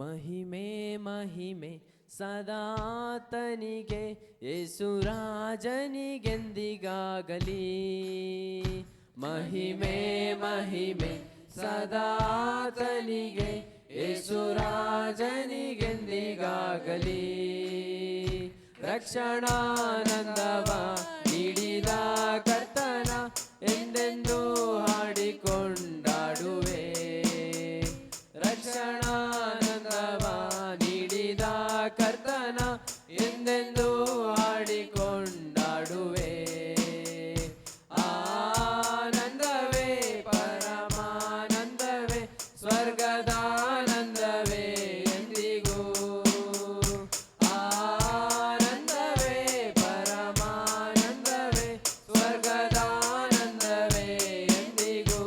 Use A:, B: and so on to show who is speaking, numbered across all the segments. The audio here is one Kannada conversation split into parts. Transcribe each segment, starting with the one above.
A: ಮಹಿಮೆ ಮಹಿಮೆ ಸದಾತನಿಗೆ ಯೇಸುರಾಜನಿಗೆಂದಿಗಾಗಲಿ. ಮಹಿಮೆ ಮಹಿಮೆ ಸದಾತನಿಗೆ ಯೇಸುರಾಜನಿಗೆಂದಿಗಾಗಲಿ. ರಕ್ಷಣಾನಂದವ ನೀಡಿದ ಕರ್ತನ ಎಂದೆಂದೂ ಹಾಡಿಕೊಂಡಾಡುವೆ. ರಕ್ಷಣಾನಂದವ ನೀಡಿದ ಕರ್ತನ ಎಂದೆಂದೂ ಹಾಡಿಕೊಂಡಾಡುವೆ. ಆನಂದವೇ ಪರಮಾನಂದವೇ ಸ್ವರ್ಗದಾನಂದವೇ ಎಂದಿಗೂ. ಆನಂದವೇ ಪರಮಾನಂದವೇ ಸ್ವರ್ಗದಾನಂದವೇ ಎಂದಿಗೂ.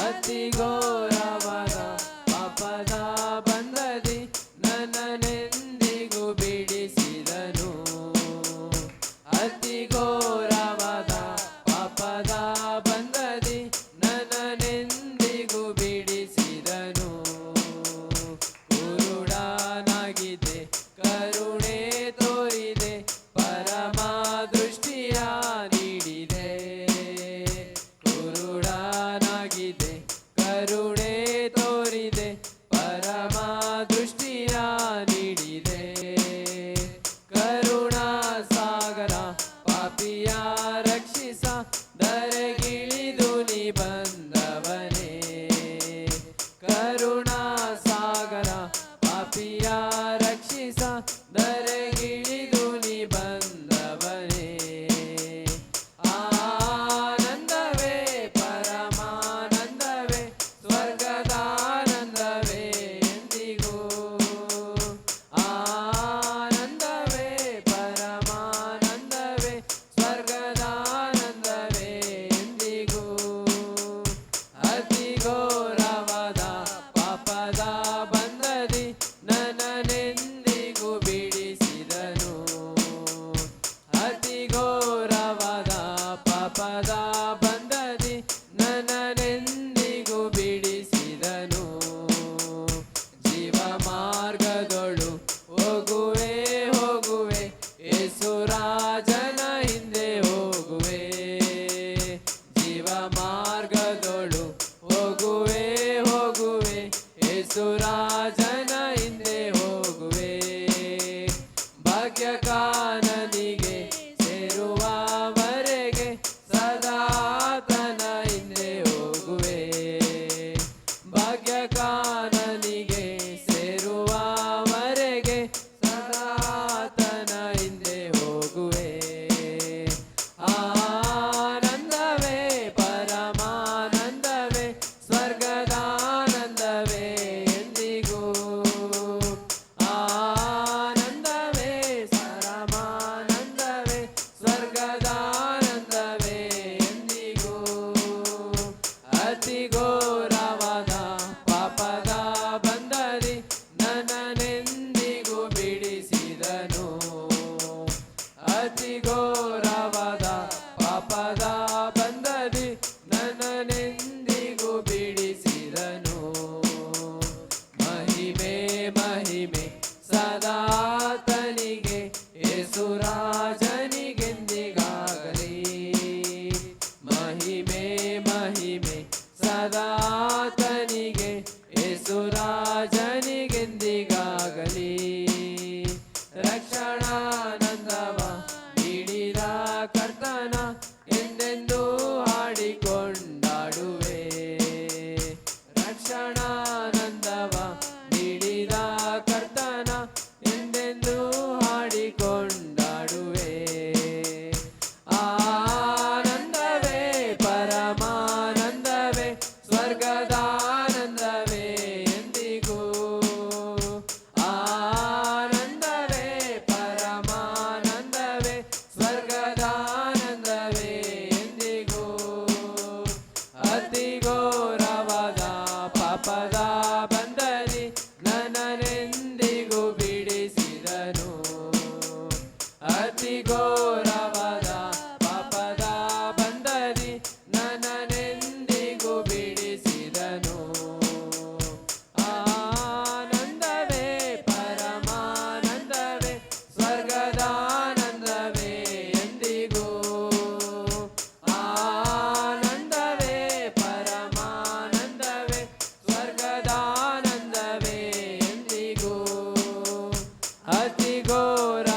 A: ಅತಿ ಘೋರವಾದ ಪಾಪದ ಬಂಧದಿ ನನ್ನನೆಂದಿಗೂ ಬಿಡಿಸಿದನು. ಅತಿ ಘೋರವಾದ ಪಾಪದ ಬಂಧದಿ ನನ್ನನೆಂದಿಗೂ ಬಿಡಿಸಿದನು. ಕುರುಡನಾಗಿದೆ ಕರುಣೆ ತೋರಿದೆ ಪರಮ ದೃಷ್ಟಿಯ ನೀಡಿದೆ. ಕುರುಡನಾಗಿದೆ ಕರುಣೆ ತೋರಿದೆ ಪರಮ ದೃಷ್ಟಿಯ ನೀಡಿದೆ. ಕರುಣಾ ಸಾಗರ ಪಾಪಿಯ ರಕ್ಷಿಸ ಧರೆಗಿಳಿದು ನೀ ಬಂದವನೇ. ಕರುಣಾ ಸಾಗರ ಪಾಪಿಯ ರಕ್ಷಿಸ ಧರೆಗಿಳಿದು ನೀ ಬಂದವನೇ. ಆನಂದವೇ ಪರಮಾನಂದವೇ ಸ್ವರ್ಗದಾನಂದವೇ ಎಂದಿಗೂ. ಆನಂದವೇ ಪರಮಾನಂದವೇ ಸ್ವರ್ಗದಾನಂದವೇ ಎಂದಿಗೂ. ಅತಿ ಘೋರವಾದ ಪಾಪದ ಬಂಧದಿ ನನ್ನನೆಂದಿಗೂ ಬಿಡಿಸಿದನು. ಅತಿ ಘೋರವಾದ ಪಾಪದ ಬಂಧದಿ ನನ್ನನೆಂದಿಗೂ ಬಿಡಿಸಿದನು. ಜೀವ ಮಾರ್ಗದೊಳು ಹೋಗುವೆ ಹೋಗುವೆ ಯೇಸುರಾಜನ ಹಿಂದೆ ಹೋಗುವೆ. ಜೀವ ಮಾರ್ಗದೊಳು ಹೋಗುವೆ ಹೋಗುವೆ ಯೇಸುರಾಜನ ಹಿಂದೆ ಹೋಗುವೆ. ಭಾಗ್ಯಕಾನನಿಗೆ ಸೇರುವವರೆಗೆ ಸದಾತನ ಹಿಂದೆ ಹೋಗುವೆ. ಭಾಗ್ಯಕಾನನಿಗೆ ಸೇರುವವರೆಗೆ ಸದಾತನ ಹಿಂದೆ ಹೋಗುವೆ. ಆನಂದವೇ ಪರಮಾನಂದವೇ ಸ್ವರ್ಗದಾನಂದವೇ ಎಂದಿಗೂ. ಆನಂದವೇ ಪರಮಾನಂದವೇ ಸ್ವರ್ಗದಾನಂದವೇ ಎಂದಿಗೂ. ಅತಿ ಘೋರವಾದ ಪಾಪದ ಬಂಧದಿ ನನ್ನನೆಂದಿಗೂ ಬಿಡಿಸಿದನು. ಅತಿ ಘೋರವಾದ ಪಾಪದ ಬಂಧದಿ ನನ್ನನೆಂದಿಗೂ ಬಿಡಿಸಿದನು. ಮಹಿಮೆ ಮಹಿಮೆ ಸದಾತನಿಗೆ ಯೇಸುರಾಜನಿಗೆಂದಿಗಾಗಲಿ. ಮಹಿಮೆ ಮಹಿಮೆ ಸದಾತನಿಗೆ ಯೇಸುರಾಜನಿಗೆಂದಿಗಾಗಲಿ. ರಕ್ಷಣಾನಂದವ ನೀಡಿದ ಕರ್ತನ ಎಂದೆಂದೂ ಹಾಡಿಕೊಂಡಾಡುವೆ. ರಕ್ಷಣಾನಂದವ ನೀಡಿದ ಕರ್ತನ ಎಂದೆಂದೂ ಹಾಡಿಕೊಂಡಾಡುವೆ. ಆನಂದವೇ ಪರಮಾನಂದವೇ ಸ್ವರ್ಗದಾನಂದವೇ ಎಂದಿಗೂ. ಆನಂದವೇ ಪರಮಾನಂದವೇ ಸ್ವರ್ಗದಾನಂದವೇ ಎಂದಿಗೂ. ಅತಿ ಘೋರವಾದ ಪಾಪದ ಬಂಧದಿ ನನ್ನನೆಂದಿಗೂ ಬಿಡಿಸಿದನು. ಅತಿ ಘೋರವಾದ ಪಾಪದ ಬಂಧದಿ ನನ್ನನೆಂದಿಗೂ ಬಿಡಿಸಿದನು. ಆ ಘೋರ